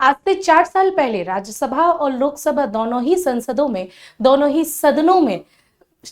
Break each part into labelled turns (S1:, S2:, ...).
S1: आज से 4 साल पहले राज्यसभा और लोकसभा दोनों ही सदनों में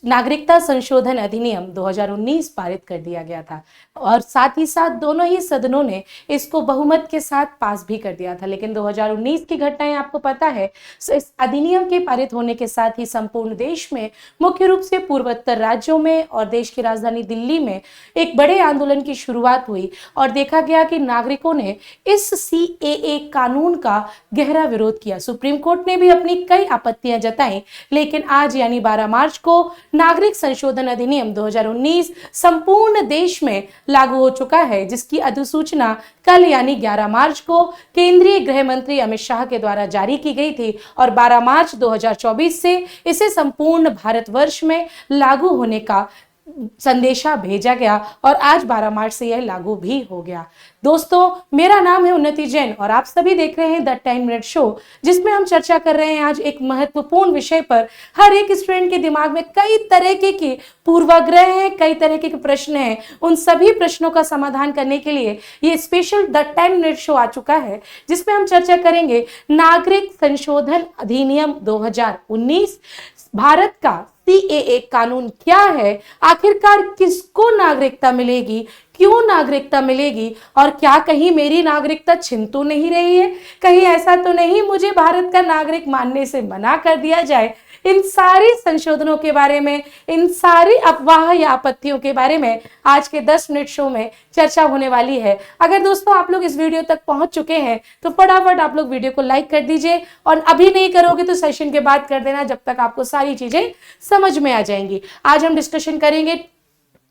S1: नागरिकता संशोधन अधिनियम 2019 पारित कर दिया गया था और साथ ही साथ दोनों ही सदनों ने इसको बहुमत के साथ पास भी कर दिया था। लेकिन 2019 की घटनाएं आपको पता है, इस अधिनियम के पारित होने के साथ ही संपूर्ण देश में, मुख्य रूप से पूर्वोत्तर राज्यों में और देश की राजधानी दिल्ली में एक बड़े आंदोलन की शुरुआत हुई और देखा गया कि नागरिकों ने इस सीएए कानून का गहरा विरोध किया। सुप्रीम कोर्ट ने भी अपनी कई आपत्तियां जताई, लेकिन आज यानी 12 मार्च को नागरिक संशोधन अधिनियम 2019 संपूर्ण देश में लागू हो चुका है, जिसकी अधिसूचना कल यानी 11 मार्च को केंद्रीय गृह मंत्री अमित शाह के द्वारा जारी की गई थी और 12 मार्च 2024 से इसे संपूर्ण भारतवर्ष में लागू होने का संदेशा भेजा गया और आज 12 मार्च से यह लागू भी हो गया। दोस्तों, मेरा नाम है उन्नति जैन और आप सभी देख रहे हैं द 10 मिनट शो, जिसमें हम चर्चा कर रहे हैं आज एक महत्वपूर्ण विषय पर। हर एक स्टूडेंट के दिमाग में कई तरह के पूर्वाग्रह हैं, कई तरह के प्रश्न हैं। उन सभी प्रश्नों का समाधान करने के लिए ये स्पेशल द 10 मिनट शो आ चुका है, जिसमें हम चर्चा करेंगे नागरिक संशोधन अधिनियम 2019, भारत का सीएए कानून क्या है, आखिरकार किसको नागरिकता मिलेगी, क्यों नागरिकता मिलेगी और क्या कहीं मेरी नागरिकता छिन तो नहीं रही है, कहीं ऐसा तो नहीं मुझे भारत का नागरिक मानने से मना कर दिया जाए। इन सारी संशोधनों के बारे में, इन सारी अफवाह या आपत्तियों के बारे में आज के 10 मिनट शो में चर्चा होने वाली है। अगर दोस्तों आप लोग इस वीडियो तक पहुंच चुके हैं तो फटाफट आप लोग वीडियो को लाइक कर दीजिए और अभी नहीं करोगे तो सेशन के बाद कर देना, जब तक आपको सारी चीजें समझ में आ जाएंगी। आज हम डिस्कशन करेंगे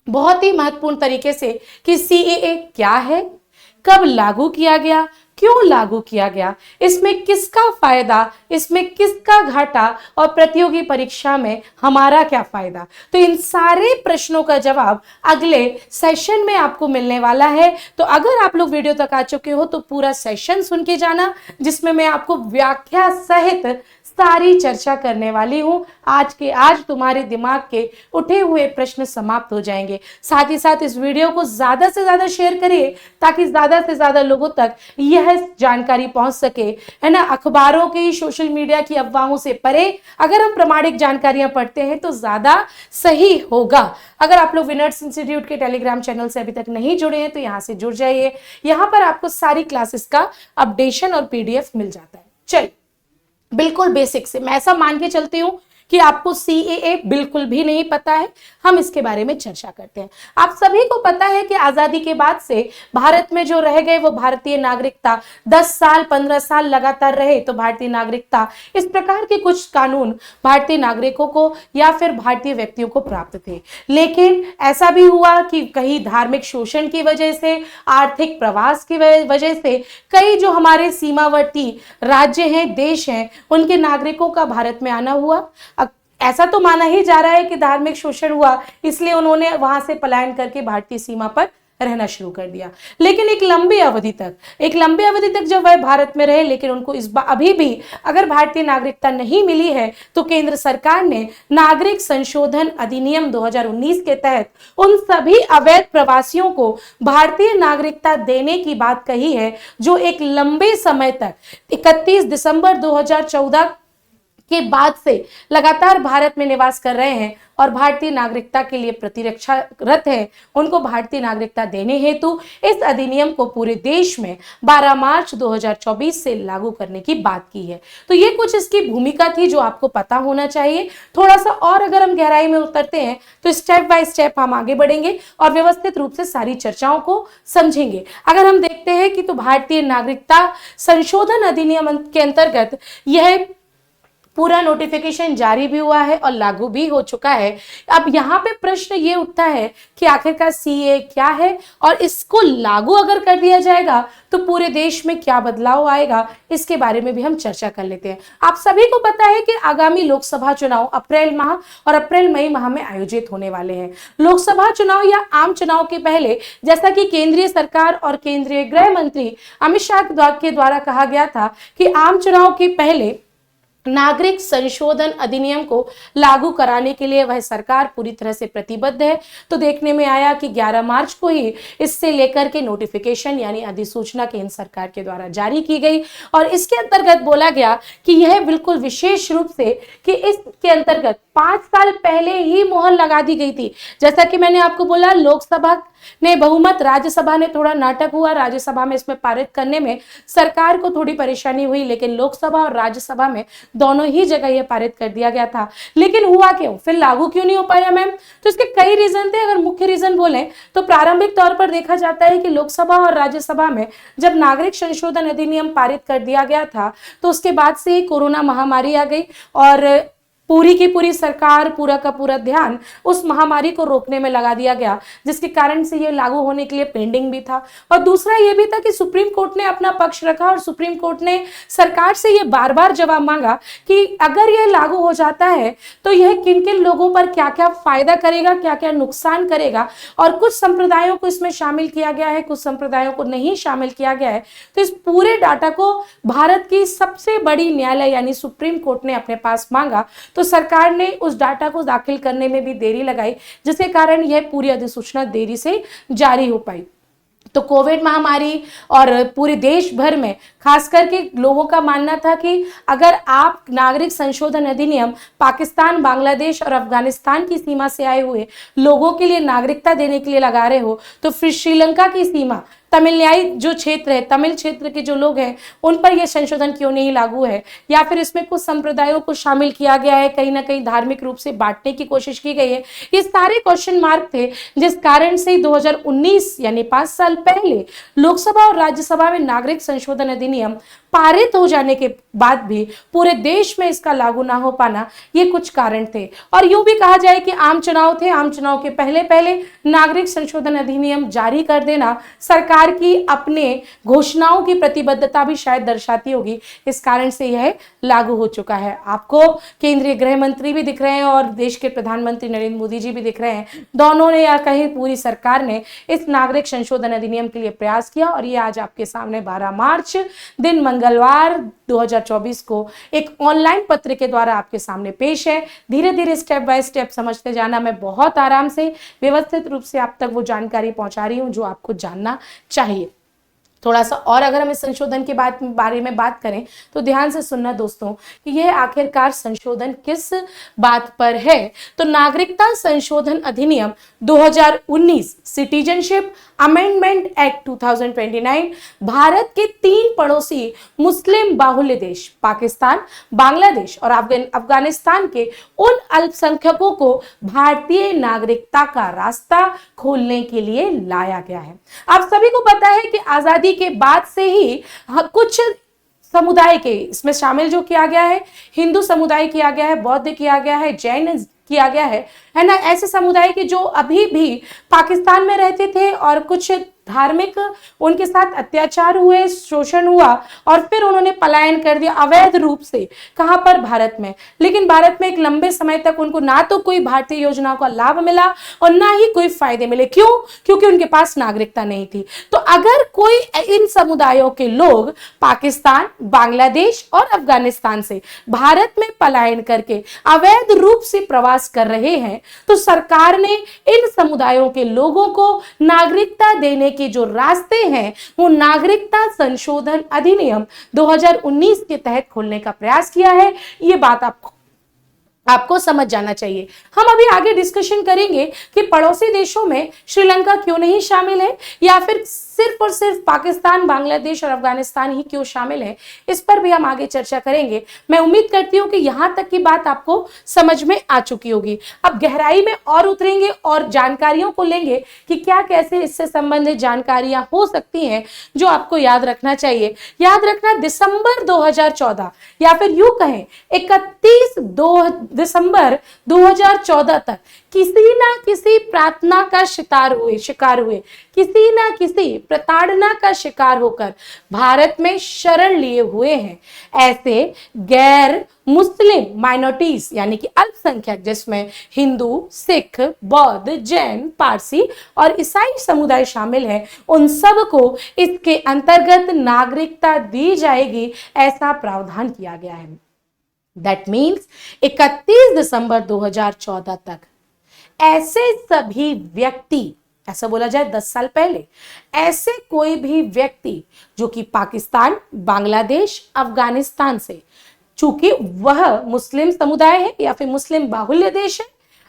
S1: बहुत ही महत्वपूर्ण तरीके से कि सीएए क्या है, कब लागू किया गया, क्यों लागू किया गया, इसमें किसका फायदा, इसमें किसका घाटा और प्रतियोगी परीक्षा में हमारा क्या फायदा। तो इन सारे प्रश्नों का जवाब अगले सेशन में आपको मिलने वाला है। तो अगर आप लोग वीडियो तक आ चुके हो तो पूरा सेशन सुन के जाना, जिसमें मैं आपको व्याख्या सहित सारी चर्चा करने वाली हूं। आज तुम्हारे दिमाग के उठे हुए प्रश्न समाप्त हो जाएंगे। साथ ही साथ इस वीडियो को ज्यादा से ज्यादा शेयर करिए ताकि ज्यादा से ज्यादा लोगों तक यह जानकारी पहुंच सके, है ना। अखबारों की, सोशल मीडिया की अफवाहों से परे अगर हम प्रामाणिक जानकारियां पढ़ते हैं तो ज्यादा सही होगा। अगर आप लोग विनर्स इंस्टीट्यूट के टेलीग्राम चैनल से अभी तक नहीं जुड़े हैं तो यहां से जुड़ जाइए। यहां पर आपको सारी क्लासेस का अपडेशन और पीडीएफ मिल जाता है। चलिए, बिल्कुल बेसिक से मैं ऐसा मान के चलती हूं कि आपको सीएए बिल्कुल भी नहीं पता है, हम इसके बारे में चर्चा करते हैं। आप सभी को पता है कि आजादी के बाद से भारत में जो रह गए वो भारतीय नागरिकता 10 साल 15 साल लगातार रहे तो भारतीय नागरिकता, इस प्रकार के कुछ कानून भारतीय नागरिकों को या फिर भारतीय व्यक्तियों को प्राप्त थे। लेकिन ऐसा भी हुआ कि कहीं धार्मिक शोषण की वजह से, आर्थिक प्रवास की वजह से कई जो हमारे सीमावर्ती राज्य हैं, देश हैं, उनके नागरिकों का भारत में आना हुआ। ऐसा तो माना ही जा रहा है कि धार्मिक शोषण हुआ, इसलिए उन्होंने वहां से पलायन करके भारतीय सीमा पर रहना शुरू कर दिया। लेकिन एक लंबी अवधि तक जब वह भारत में रहे, लेकिन उनको अभी भी अगर भारतीय नागरिकता नहीं मिली है तो केंद्र सरकार ने नागरिक संशोधन अधिनियम 2019 के तहत उन सभी अवैध प्रवासियों को भारतीय नागरिकता देने की बात कही है जो एक लंबे समय तक 31 दिसंबर 2014 के बाद से लगातार भारत में निवास कर रहे हैं और भारतीय नागरिकता के लिए प्रतिरक्षारत हैं। उनको भारतीय नागरिकता देने हेतु इस अधिनियम को पूरे देश में 12 मार्च 2024 से लागू करने की बात की है। तो ये कुछ इसकी भूमिका थी जो आपको पता होना चाहिए। थोड़ा सा और अगर हम गहराई में उतरते हैं तो स्टेप बाय स्टेप हम आगे बढ़ेंगे और व्यवस्थित रूप से सारी चर्चाओं को समझेंगे। अगर हम देखते हैं कि तो भारतीय नागरिकता संशोधन अधिनियम के अंतर्गत यह पूरा नोटिफिकेशन जारी भी हुआ है और लागू भी हो चुका है। अब यहाँ पे प्रश्न ये उठता है कि आखिरकार सीए क्या है और इसको लागू अगर कर दिया जाएगा तो पूरे देश में क्या बदलाव आएगा, इसके बारे में भी हम चर्चा कर लेते हैं। आप सभी को पता है कि आगामी लोकसभा चुनाव अप्रैल माह और अप्रैल मई माह में आयोजित होने वाले हैं। लोकसभा चुनाव या आम चुनाव के पहले, जैसा कि केंद्रीय सरकार और केंद्रीय गृह मंत्री अमित शाह के द्वारा कहा गया था कि आम चुनाव के पहले नागरिक संशोधन अधिनियम को लागू कराने के लिए वह सरकार पूरी तरह से प्रतिबद्ध है। तो देखने में आया कि 11 मार्च को ही इससे लेकर के नोटिफिकेशन यानी अधिसूचना केंद्र सरकार के द्वारा जारी की गई और इसके अंतर्गत बोला गया कि यह बिल्कुल विशेष रूप से कि इसके अंतर्गत 5 साल पहले ही मोहर लगा दी गई थी। जैसा कि मैंने आपको बोला, लोकसभा ने बहुमत, राज्यसभा ने थोड़ा नाटक हुआ, राज्यसभा में इसमें पारित करने में सरकार को थोड़ी परेशानी हुई, लेकिन लोकसभा और राज्यसभा में दोनों ही जगह यह पारित कर दिया गया था। लेकिन हुआ क्यों, फिर लागू क्यों नहीं हो पाया मैम? तो इसके कई रीजन थे। अगर मुख्य रीजन बोले तो प्रारंभिक तौर पर देखा जाता है कि लोकसभा और राज्यसभा में जब नागरिक संशोधन अधिनियम पारित कर दिया गया था तो उसके बाद से ही कोरोना महामारी आ गई और पूरी की पूरी सरकार, पूरा का पूरा ध्यान उस महामारी को रोकने में लगा दिया गया, जिसके कारण से ये लागू होने के लिए पेंडिंग भी था। और दूसरा ये भी था कि सुप्रीम कोर्ट ने अपना पक्ष रखा और सुप्रीम कोर्ट ने सरकार से ये बार बार जवाब मांगा कि अगर यह लागू हो जाता है तो यह किन किन लोगों पर क्या क्या फायदा करेगा, क्या क्या नुकसान करेगा। और कुछ संप्रदायों को इसमें शामिल किया गया है, कुछ संप्रदायों को नहीं शामिल किया गया है। तो इस पूरे डाटा को भारत की सबसे बड़ी न्यायालय यानी सुप्रीम कोर्ट ने अपने पास मांगा, तो सरकार ने उस डाटा को दाखिल करने में भी देरी लगाई, जिसके कारण यह पूरी अधिसूचना देरी से जारी हो पाई। तो कोविड महामारी और पूरे देश भर में खास करके लोगों का मानना था कि अगर आप नागरिक संशोधन अधिनियम पाकिस्तान, बांग्लादेश और अफगानिस्तान की सीमा से आए हुए लोगों के लिए नागरिकता देने के लिए लगा रहे हो, तो फिर श्रीलंका की सीमा, तमिलनाई जो क्षेत्र है, तमिल क्षेत्र के जो लोग हैं, उन पर यह संशोधन क्यों नहीं लागू है? या फिर इसमें कुछ संप्रदायों को शामिल किया गया है, कहीं ना कहीं धार्मिक रूप से बांटने की कोशिश की गई है। ये सारे क्वेश्चन मार्क थे, जिस कारण से 2019 यानी 5 साल पहले लोकसभा और राज्यसभा में नागरिक संशोधन अधिनियम पारित हो जाने के बाद भी पूरे देश में इसका लागू ना हो पाना, ये कुछ कारण थे। और यूं भी कहा जाए कि आम चुनाव थे, आम चुनाव के पहले पहले नागरिक संशोधन अधिनियम जारी कर देना सरकार की अपने घोषणाओं की प्रतिबद्धता भी शायद दर्शाती होगी, इस कारण से यह लागू हो चुका है। आपको केंद्रीय गृह मंत्री भी दिख रहे हैं और देश के प्रधानमंत्री नरेंद्र मोदी जी भी दिख रहे हैं। दोनों ने या कहीं पूरी सरकार ने इस नागरिक संशोधन अधिनियम के लिए प्रयास किया और ये आज आपके सामने 12 मार्च दिन मंगलवार 2024 को एक ऑनलाइन पत्र के द्वारा आपके सामने पेश है। धीरे धीरे स्टेप बाय स्टेप समझते जाना, मैं बहुत आराम से व्यवस्थित रूप से आप तक वो जानकारी पहुंचा रही हूं जो आपको जानना चाहिए। थोड़ा सा और अगर हम इस संशोधन के बारे में बात करें तो ध्यान से सुनना दोस्तों कि यह आखिरकार संशोधन किस बात पर है। तो नागरिकता संशोधन अधिनियम 2019 सिटीजनशिप अमेंडमेंट एक्ट 2029 भारत के 3 पड़ोसी मुस्लिम बाहुल्य देश पाकिस्तान, बांग्लादेश और अफगानिस्तान के उन अल्पसंख्यकों को भारतीय नागरिकता का रास्ता खोलने के लिए लाया गया है। आप सभी को पता है कि आजादी के बाद से ही कुछ समुदाय के इसमें शामिल जो किया गया है, हिंदू समुदाय किया गया है, बौद्ध किया गया है, जैन किया गया है ना, ऐसे समुदाय के जो अभी भी पाकिस्तान में रहते थे और कुछ धार्मिक उनके साथ अत्याचार हुए, शोषण हुआ और फिर उन्होंने पलायन कर दिया अवैध रूप से। कहां पर? भारत में। लेकिन भारत में एक लंबे समय तक उनको ना तो कोई भारतीय योजनाओं का लाभ मिला और ना ही कोई फायदे मिले। क्यों? क्योंकि उनके पास नागरिकता नहीं थी। तो अगर कोई इन समुदायों के लोग पाकिस्तान, बांग्लादेश और अफगानिस्तान से भारत में पलायन करके अवैध रूप से प्रवास कर रहे हैं तो सरकार ने इन समुदायों के लोगों को नागरिकता देने के जो रास्ते हैं वो नागरिकता संशोधन अधिनियम 2019 के तहत खोलने का प्रयास किया है। ये बात आपको समझ जाना चाहिए। हम अभी आगे डिस्कशन करेंगे कि पड़ोसी देशों में श्रीलंका क्यों नहीं शामिल है या फिर सिर्फ और सिर्फ पाकिस्तान, बांग्लादेश और अफगानिस्तान ही क्यों शामिल है, इस पर भी हम आगे चर्चा करेंगे। मैं उम्मीद करती हूं कि यहां तक की बात आपको समझ में आ चुकी होगी। अब गहराई में और उतरेंगे और जानकारियों को लेंगे कि क्या कैसे इससे संबंधित जानकारियां हो सकती हैं जो आपको याद रखना चाहिए। याद रखना, दिसंबर 2014 या फिर यूं कहें 31 दिसंबर 2014 तक किसी ना किसी प्रार्थना का शिकार हुए, किसी ना किसी प्रताड़ना का शिकार होकर भारत में शरण लिए हुए हैं। ऐसे गैर मुस्लिम माइनॉरिटीज यानी कि अल्पसंख्यक, जिसमें हिंदू, सिख, बौद्ध, जैन, पारसी और ईसाई समुदाय शामिल हैं, उन सब को इसके अंतर्गत नागरिकता दी जाएगी, ऐसा प्रावधान किया गया है। दैट मीन्स 31 दिसंबर 2014 तक ऐसे सभी व्यक्ति, ऐसा बोला जाए 10 साल पहले, ऐसे कोई भी व्यक्ति जो कि पाकिस्तान, बांग्लादेश, अफगानिस्तान से, चूंकि वह मुस्लिम समुदाय है या फिर मुस्लिम बाहुल्य देश है,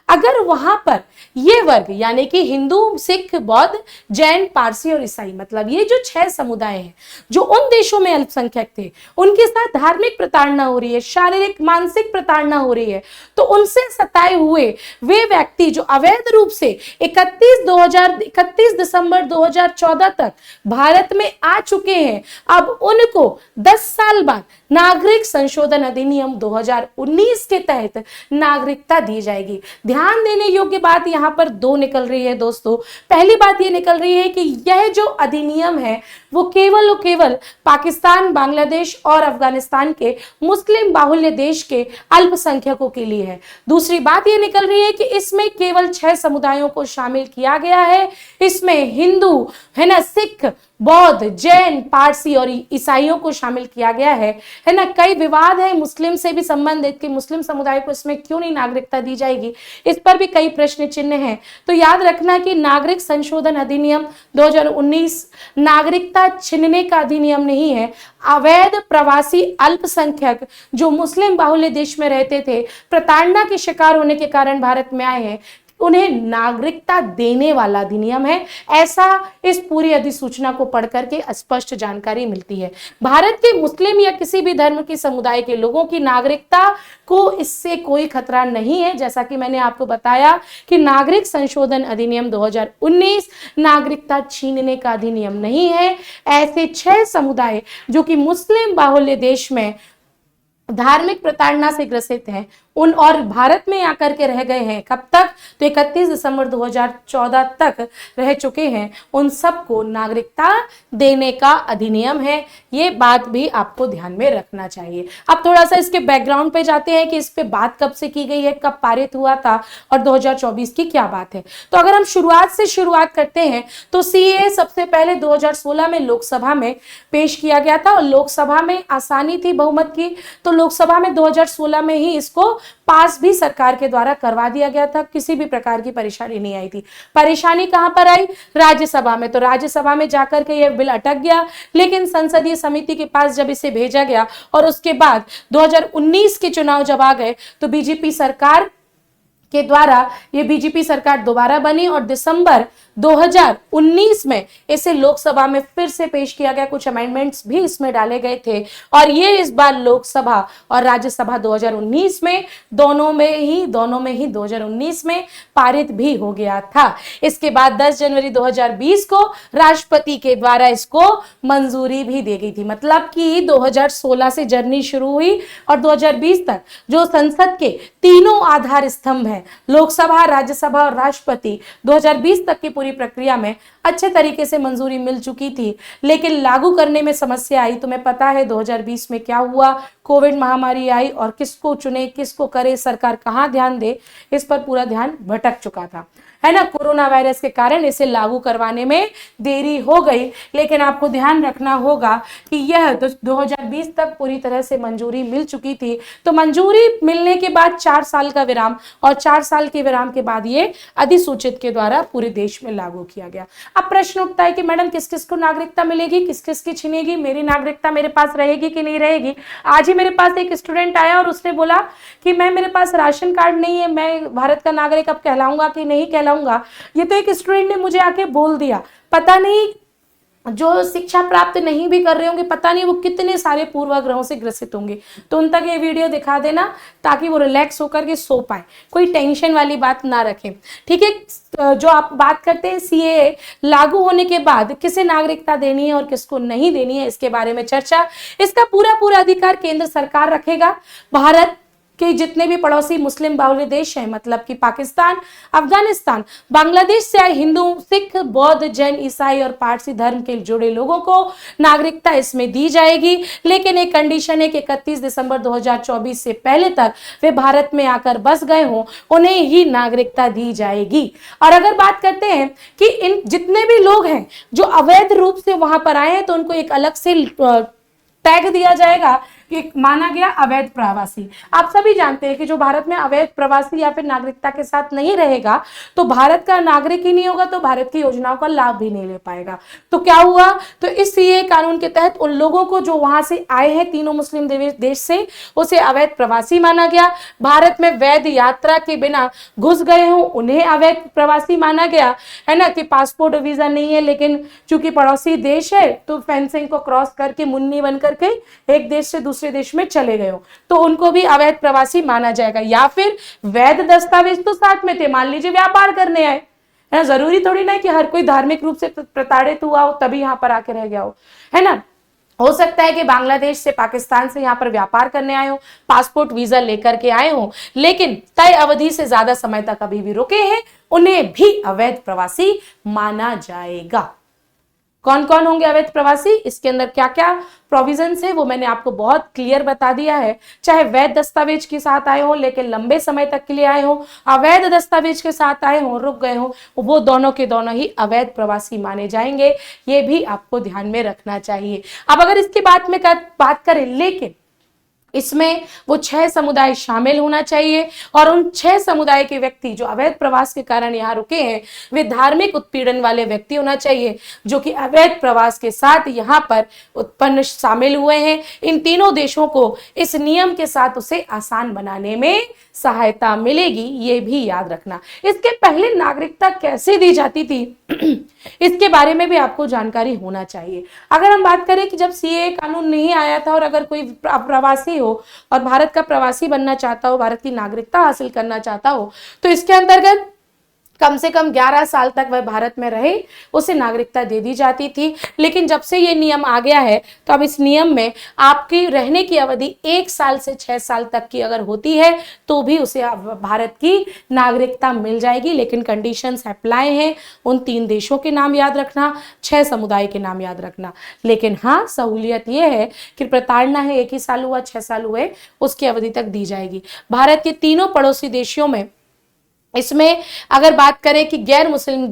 S1: अगर वहां पर ये वर्ग यानी कि हिंदू, सिख, बौद्ध, जैन, पारसी और ईसाई, मतलब ये जो 6 समुदाय हैं जो उन देशों में अल्पसंख्यक थे, उनके साथ धार्मिक प्रताड़ना हो रही है, शारीरिक मानसिक प्रताड़ना हो रही है, तो उनसे सताए हुए वे व्यक्ति जो अवैध रूप से 31 दिसंबर 2014 तक भारत में आ चुके हैं, अब उनको 10 साल बाद नागरिक संशोधन अधिनियम 2019 के तहत नागरिकता दी जाएगी। ध्यान देने योग्य बात यहां पर 2 निकल रही है दोस्तों। पहली बात यह निकल रही है कि यह जो अधिनियम है वो केवल और केवल पाकिस्तान, बांग्लादेश और अफगानिस्तान के मुस्लिम बाहुल्य देश के अल्पसंख्यकों के लिए है। दूसरी बात यह निकल रही है कि इसमें केवल 6 समुदायों को शामिल किया गया है। इसमें हिंदू है ना, सिख, बौद्ध, जैन, पारसी और ईसाइयों को शामिल किया गया है ना। कई विवाद है मुस्लिम से भी संबंधित कि मुस्लिम समुदाय को इसमें क्यों नहीं नागरिकता दी जाएगी, इस पर भी कई प्रश्न चिन्ह हैं। तो याद रखना कि नागरिक संशोधन अधिनियम 2019 नागरिकता छीनने का अधिनियम नहीं है। अवैध प्रवासी अल्पसंख्यक जो मुस्लिम बाहुल्य देश में रहते थे, प्रताड़ना के शिकार होने के कारण भारत में आए हैं, उन्हें नागरिकता देने वाला अधिनियम है। ऐसा इस पूरी अधिसूचना को पढ़ करके स्पष्ट जानकारी मिलती है। भारत के मुस्लिम या किसी भी धर्म के समुदाय के लोगों की नागरिकता को इससे कोई खतरा नहीं है। जैसा कि मैंने आपको बताया कि नागरिक संशोधन अधिनियम 2019 नागरिकता छीनने का अधिनियम नहीं है। ऐसे 6 समुदाय जो कि मुस्लिम बाहुल्य देश में धार्मिक प्रताड़ना से ग्रसित हैं, उन और भारत में आकर के रह गए हैं, कब तक, तो 31 दिसंबर 2014 तक रह चुके हैं, उन सबको नागरिकता देने का अधिनियम है। ये बात भी आपको ध्यान में रखना चाहिए। अब थोड़ा सा इसके बैकग्राउंड पे जाते हैं कि इस पे बात कब से की गई है, कब पारित हुआ था और 2024 की क्या बात है। तो अगर हम शुरुआत करते हैं तो सीए सबसे पहले 2016 में लोकसभा में पेश किया गया था और लोकसभा में आसानी थी बहुमत की, तो लोकसभा में 2016 में ही इसको पास भी सरकार के द्वारा करवा दिया गया था। किसी भी प्रकार की परेशानी नहीं आई थी। परेशानी कहां पर आई, राज्यसभा में। तो राज्यसभा में जाकर के यह बिल अटक गया, लेकिन संसदीय समिति के पास जब इसे भेजा गया और उसके बाद 2019 के चुनाव जब आ गए तो बीजेपी सरकार के द्वारा ये बीजेपी सरकार दोबारा बनी और दिसंबर 2019 में इसे लोकसभा में फिर से पेश किया गया। कुछ अमेंडमेंट्स भी इसमें डाले गए थे और ये इस बार लोकसभा और राज्यसभा 2019 में दोनों में ही 2019 में पारित भी हो गया था। इसके बाद 10 जनवरी 2020 को राष्ट्रपति के द्वारा इसको मंजूरी भी दे गई थी। मतलब कि 2016 से जर्नी शुरू हुई और 2020 तक जो संसद के तीनों आधार स्तंभ हैं, लोकसभा, राज्यसभा और राष्ट्रपति, 2020 तक की पूरी प्रक्रिया में अच्छे तरीके से मंजूरी मिल चुकी थी, लेकिन लागू करने में समस्या आई। तुम्हें पता है 2020 में क्या हुआ, कोविड महामारी आई और किसको चुने, किसको करे, सरकार कहां ध्यान दे, इस पर पूरा ध्यान भटक चुका था, है ना। कोरोना वायरस के कारण इसे लागू करवाने में देरी हो गई, लेकिन आपको ध्यान रखना होगा कि यह 2020 तक पूरी तरह से मंजूरी मिल चुकी थी। तो मंजूरी मिलने के बाद 4 साल का विराम और 4 साल के विराम के बाद ये अधिसूचित के द्वारा पूरे देश में लागू किया गया। अब प्रश्न उठता है कि मैडम किस किस को नागरिकता मिलेगी, किस किस की छिनेगी, मेरी नागरिकता मेरे पास रहेगी कि नहीं रहेगी। आज ही मेरे पास एक स्टूडेंट आया और उसने बोला कि मेरे पास राशन कार्ड नहीं है, मैं भारत का नागरिक अब कहलाऊंगा कि नहीं कहलाऊंगा। ये तो एक स्टूडेंट ने मुझे आके बोल दिया। पता नहीं जो शिक्षा प्राप्त नहीं भी कर रहे होंगे, पता नहीं वो कितने सारे पूर्वाग्रहों से ग्रसित होंगे। तो उन तक ये वीडियो दिखा देना ताकि वो रिलैक्स होकर के सो पाए, कोई टेंशन वाली बात ना रखें, ठीक है। जो आप बात करते हैं सीएए लागू होने के बाद किसे नागरिकता देनी है और किसको नहीं देनी है, इसके बारे में चर्चा, इसका पूरा अधिकार केंद्र सरकार रखेगा। भारत के जितने भी पड़ोसी मुस्लिम बाहुल्य देश हैं, मतलब कि पाकिस्तान, अफगानिस्तान, बांग्लादेश से आए हिंदू, सिख, बौद्ध, जैन, ईसाई और पारसी धर्म के जुड़े लोगों को नागरिकता इसमें दी जाएगी, लेकिन एक कंडीशन है कि 31 दिसंबर 2024 से पहले तक वे भारत में आकर बस गए हों, उन्हें ही नागरिकता दी जाएगी। और अगर बात करते हैं कि इन जितने भी लोग हैं जो अवैध रूप से वहां पर आए हैं, तो उनको एक अलग से टैग दिया जाएगा माना गया अवैध प्रवासी। आप सभी जानते हैं कि जो भारत में अवैध प्रवासी या फिर नागरिकता के साथ नहीं रहेगा तो भारत का नागरिक ही नहीं होगा, तो भारत की योजनाओं का लाभ भी नहीं ले पाएगा। तो क्या हुआ, तो इस सीएए कानून के तहत उन लोगों को जो वहां से आए हैं तीनों मुस्लिम देश से, उसे अवैध प्रवासी माना गया। भारत में वैध यात्रा के बिना घुस गए हो उन्हें अवैध प्रवासी माना गया, है ना, कि पासपोर्ट वीजा नहीं है लेकिन चूंकि पड़ोसी देश है तो फेंसिंग को क्रॉस करके मुन्नी बन करके एक देश से दूसरे देश में चले गए हो तो उनको भी अवैध प्रवासी माना जाएगा। या फिर वैध दस्तावेज तो साथ में थे, मान लीजिए व्यापार करने आए, है, जरूरी थोड़ी ना कि हर कोई धार्मिक रूप से प्रताड़ित हुआ हो तभी यहाँ पर आके रह गया हो, है ना। हो सकता है कि बांग्लादेश से, पाकिस्तान से यहाँ पर व्यापार करने आए हो, पासपोर्ट वीजा लेकर के आए हो, लेकिन तय अवधि से ज्यादा समय तक अभी भी रुके हैं, उन्हें भी अवैध प्रवासी माना जाएगा। कौन कौन होंगे अवैध प्रवासी, इसके अंदर क्या क्या प्रोविजंस है वो मैंने आपको बहुत क्लियर बता दिया है। चाहे वैध दस्तावेज के साथ आए हो लेकिन लंबे समय तक के लिए आए हो, अवैध दस्तावेज के साथ आए हो, रुक गए हो, वो दोनों के दोनों ही अवैध प्रवासी माने जाएंगे। ये भी आपको ध्यान में रखना चाहिए। अब अगर इसके बाद में बात करें, लेकिन इसमें वो 6 समुदाय शामिल होना चाहिए और उन 6 समुदाय के व्यक्ति जो अवैध प्रवास के कारण यहाँ रुके हैं वे धार्मिक उत्पीड़न वाले व्यक्ति होना चाहिए जो कि अवैध प्रवास के साथ यहाँ पर उत्पन्न शामिल हुए हैं। इन तीनों देशों को इस नियम के साथ उसे आसान बनाने में सहायता मिलेगी, ये भी याद रखना। इसके पहले नागरिकता कैसे दी जाती थी इसके बारे में भी आपको जानकारी होना चाहिए। अगर हम बात करें कि जब सीएए कानून नहीं आया था और अगर कोई प्रवासी हो और भारत का प्रवासी बनना चाहता हो, भारत की नागरिकता हासिल करना चाहता हो, तो इसके अंतर्गत कम से कम 11 साल तक वह भारत में रहे, उसे नागरिकता दे दी जाती थी। लेकिन जब से ये नियम आ गया है तो अब इस नियम में आपकी रहने की अवधि 1 साल से 6 साल तक की अगर होती है तो भी उसे भारत की नागरिकता मिल जाएगी। लेकिन कंडीशंस अप्लाई हैं। उन 3 देशों के नाम याद रखना, 6 समुदाय के नाम याद रखना। लेकिन हाँ, सहूलियत यह है कि प्रताड़ना है 1 ही साल हुआ, 6 साल हुए, उसकी अवधि तक दी जाएगी। भारत के तीनों पड़ोसी देशों में इसमें अगर बात करें कि गैर मुस्लिम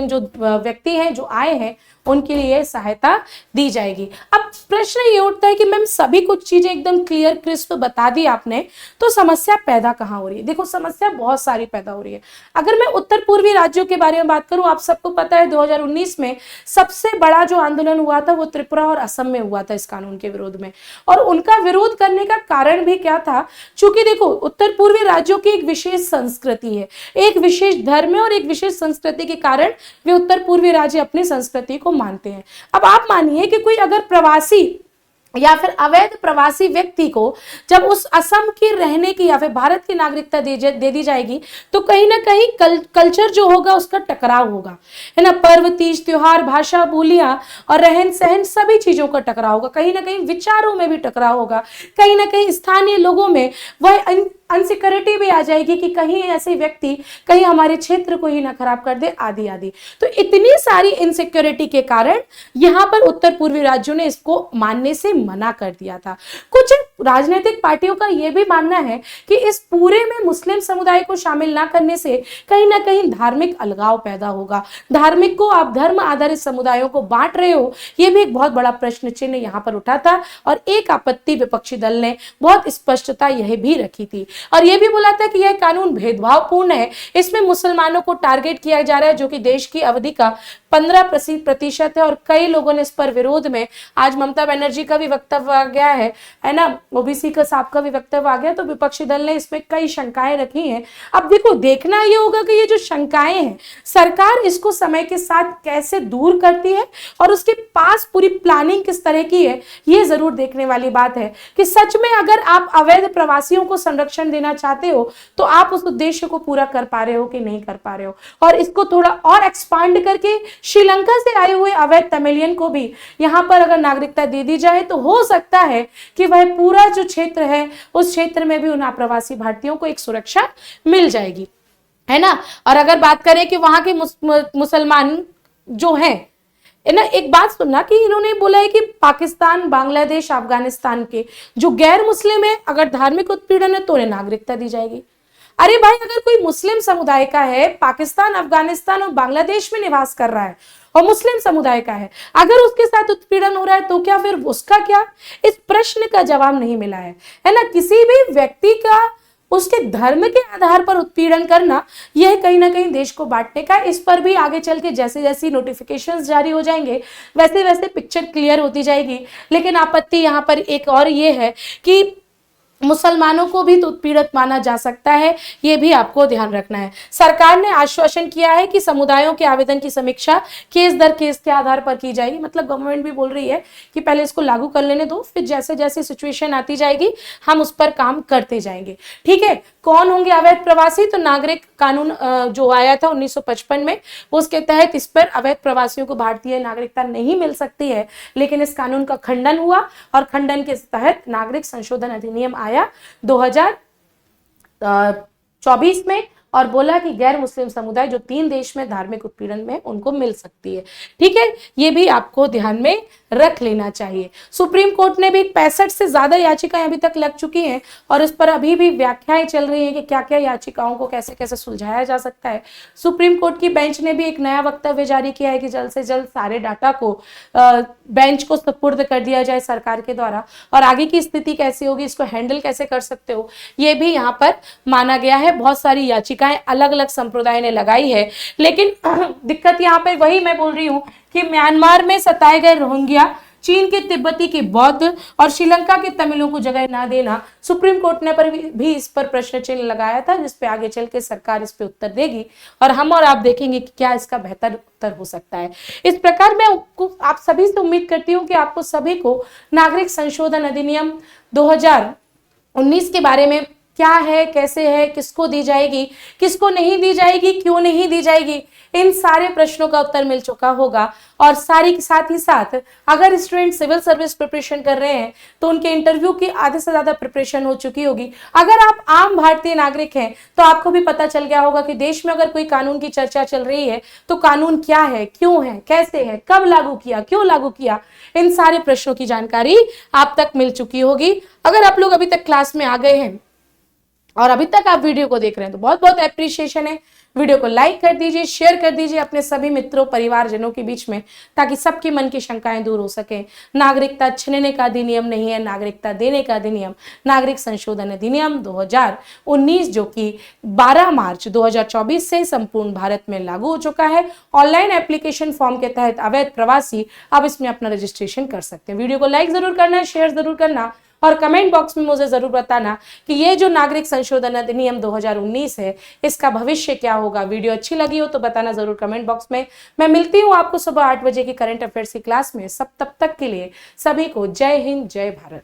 S1: जो व्यक्ति हैं जो आए हैं उनके लिए सहायता दी जाएगी। अब प्रश्न ये उठता है कि मैम सभी कुछ चीजें एकदम क्लियर क्रिस्प बता दी आपने, तो समस्या पैदा कहाँ हो रही है? देखो, समस्या बहुत सारी पैदा हो रही है। अगर मैं उत्तर पूर्वी राज्यों के बारे में बात करूं, आप सबको पता है 2019 में सबसे बड़ा जो आंदोलन हुआ था वो त्रिपुरा और असम में हुआ था इस कानून के विरोध में। और उनका विरोध करने का कारण भी क्या था? चूंकि देखो, उत्तर पूर्वी राज्यों की एक विशेष संस्कृति है, एक विशेष धर्म है और एक विशेष संस्कृति के कारण वे उत्तर पूर्वी राज्य अपनी संस्कृति को मानते हैं। अब आप मानिए कि कोई अगर प्रवासी या फिर अवैध प्रवासी व्यक्ति को जब उस असम की रहने की या फिर भारत की नागरिकता दे दी जाएगी तो कहीं ना कहीं कल्चर जो होगा उसका टकराव होगा, है ना। पर्व, तीज, त्योहार, भाषा, बोलियां और रहन सहन सभी चीजों का टकराव होगा। कहीं ना कहीं विचारों में भी टकराव होगा, कहीं ना कहीं स्थानीय लोगों में वह अनसिक्योरिटी भी आ जाएगी कि कहीं ऐसे व्यक्ति कहीं हमारे क्षेत्र को ही ना खराब कर दे, आदि आदि। तो इतनी सारी इनसिक्योरिटी के कारण यहाँ पर उत्तर पूर्वी राज्यों ने इसको मानने से मना कर दिया था। कुछ राजनीतिक पार्टियों का यह भी मानना है कि इस पूरे में मुस्लिम समुदाय को शामिल ना करने से कहीं ना कहीं धार्मिक अलगाव पैदा होगा। धार्मिक को आप धर्म आधारित समुदायों को बांट रहे हो, यह भी एक बहुत बड़ा प्रश्न चिन्ह यहाँ पर उठा था। और एक आपत्ति विपक्षी दल ने बहुत स्पष्टता यह भी रखी थी और यह भी बोला था कि यह कानून भेदभावपूर्ण है, इसमें मुसलमानों को टारगेट किया जा रहा है जो कि देश की अवधि का 15% है। और कई लोगों ने इस पर विरोध में, आज ममता बनर्जी का भी वक्तव्य आ गया है ना, ओबीसी का साहब का भी वक्तव्य आ गया, तो विपक्षी दल ने इसमें कई शंकाएं रखी हैं। अब देखो, देखना ये होगा कि ये जो शंकाएं हैं सरकार इसको समय के साथ कैसे दूर करती है और उसके पास पूरी प्लानिंग किस तरह की है, ये जरूर देखने वाली बात है कि सच में अगर आप अवैध प्रवासियों को संरक्षण देना चाहते हो तो आप उस उद्देश्य को पूरा कर पा रहे हो कि नहीं कर पा रहे हो। और इसको थोड़ा और एक्सपांड करके श्रीलंका से आए हुए अवैध तमिलियन को भी यहां पर अगर नागरिकता दे दी जाए तो हो सकता है कि वह पूरा जो क्षेत्र है उस क्षेत्र में भी उन अप्रवासी भारतीयों को एक सुरक्षा मिल जाएगी, है ना। और अगर बात करें कि वहां के मुसलमान जो हैं, है ना, एक बात सुनना कि इन्होंने बोला है कि पाकिस्तान, बांग्लादेश, अफगानिस्तान के जो गैर मुस्लिम है अगर धार्मिक उत्पीड़न है तो उन्हें नागरिकता दी जाएगी। अरे भाई, अगर कोई मुस्लिम समुदाय का है, पाकिस्तान, अफगानिस्तान और बांग्लादेश में निवास कर रहा है और मुस्लिम समुदाय का है, अगर उसके साथ उत्पीड़न हो रहा है तो क्या फिर उसका क्या? इस प्रश्न का जवाब नहीं मिला है ना। किसी भी व्यक्ति का उसके धर्म के आधार पर उत्पीड़न करना, यह कहीं ना कहीं देश को बांटने का। इस पर भी आगे चल के जैसे जैसे नोटिफिकेशंस जारी हो जाएंगे वैसे वैसे पिक्चर क्लियर होती जाएगी। लेकिन आपत्ति यहाँ पर एक और ये है कि मुसलमानों को भी तो उत्पीड़ित माना जा सकता है, ये भी आपको ध्यान रखना है। सरकार ने आश्वासन किया है कि समुदायों के आवेदन की समीक्षा केस दर केस के आधार पर की जाएगी। मतलब गवर्नमेंट भी बोल रही है कि पहले इसको लागू कर लेने दो, फिर जैसे जैसे सिचुएशन आती जाएगी हम उस पर काम करते जाएंगे। ठीक है, कौन होंगे अवैध प्रवासी? तो नागरिक कानून जो आया था 1955 में, उसके तहत इस पर अवैध प्रवासियों को भारतीय नागरिकता नहीं मिल सकती है। लेकिन इस कानून का खंडन हुआ और खंडन के तहत नागरिक संशोधन अधिनियम आया 2024 में और बोला कि गैर मुस्लिम समुदाय जो 3 देश में धार्मिक उत्पीड़न में उनको मिल सकती है। ठीक है, ये भी आपको ध्यान में रख लेना चाहिए। सुप्रीम कोर्ट ने भी 65 से ज्यादा याचिकाएं अभी तक लग चुकी हैं और इस पर अभी भी व्याख्याएं चल रही हैं कि क्या क्या याचिकाओं को कैसे कैसे सुलझाया जा सकता है। सुप्रीम कोर्ट की बेंच ने भी एक नया वक्तव्य जारी किया है कि जल्द से जल्द सारे डाटा को बेंच को सुपुर्द कर दिया जाए सरकार के द्वारा, और आगे की स्थिति कैसी होगी, इसको हैंडल कैसे कर सकते हो, ये भी यहाँ पर माना गया है। बहुत सारी याचिकाएं अलग अलग संप्रदाय ने लगाई है। लेकिन दिक्कत यहाँ पर वही मैं बोल रही हूँ कि म्यांमार में सताए गए रोहिंग्या, चीन के तिब्बती के बौद्ध और श्रीलंका के तमिलों को जगह ना देना, सुप्रीम कोर्ट ने भी इस पर प्रश्न चिन्ह लगाया था, जिस पे आगे चल के सरकार इस पे उत्तर देगी और हम और आप देखेंगे कि क्या इसका बेहतर उत्तर हो सकता है। इस प्रकार मैं आप सभी से उम्मीद करती हूँ कि आपको सभी को नागरिक संशोधन अधिनियम 2019 के बारे में क्या है, कैसे है, किसको दी जाएगी, किसको नहीं दी जाएगी, क्यों नहीं दी जाएगी, इन सारे प्रश्नों का उत्तर मिल चुका होगा। और साथ ही साथ अगर स्टूडेंट सिविल सर्विस प्रिपरेशन कर रहे हैं तो उनके इंटरव्यू की आधे से ज्यादा प्रिपरेशन हो चुकी होगी। अगर आप आम भारतीय नागरिक हैं तो आपको भी पता चल गया होगा कि देश में अगर कोई कानून की चर्चा चल रही है तो कानून क्या है, क्यों है, कैसे है, कब लागू किया, क्यों लागू किया, इन सारे प्रश्नों की जानकारी आप तक मिल चुकी होगी। अगर आप लोग अभी तक क्लास में आ गए हैं और अभी तक आप वीडियो को देख रहे हैं तो बहुत बहुत एप्रिशिएशन है। वीडियो को लाइक कर दीजिए, शेयर कर दीजिए अपने सभी मित्रों परिवारजनों के बीच में, ताकि सबके मन की शंकाएं दूर हो सके। नागरिकता छीनने का अधिनियम नहीं है, नागरिकता देने का अधिनियम, नागरिक संशोधन अधिनियम 2019 जो कि 12 मार्च 2024 से संपूर्ण भारत में लागू हो चुका है। ऑनलाइन एप्लीकेशन फॉर्म के तहत अवैध प्रवासी अब इसमें अपना रजिस्ट्रेशन कर सकते हैं। वीडियो को लाइक जरूर करना, शेयर जरूर करना और कमेंट बॉक्स में मुझे जरूर बताना कि ये जो नागरिक संशोधन अधिनियम 2019 है इसका भविष्य क्या होगा। वीडियो अच्छी लगी हो तो बताना जरूर कमेंट बॉक्स में। मैं मिलती हूँ आपको सुबह 8 बजे की करंट अफेयर्स की क्लास में। तब तक के लिए सभी को जय हिंद, जय भारत।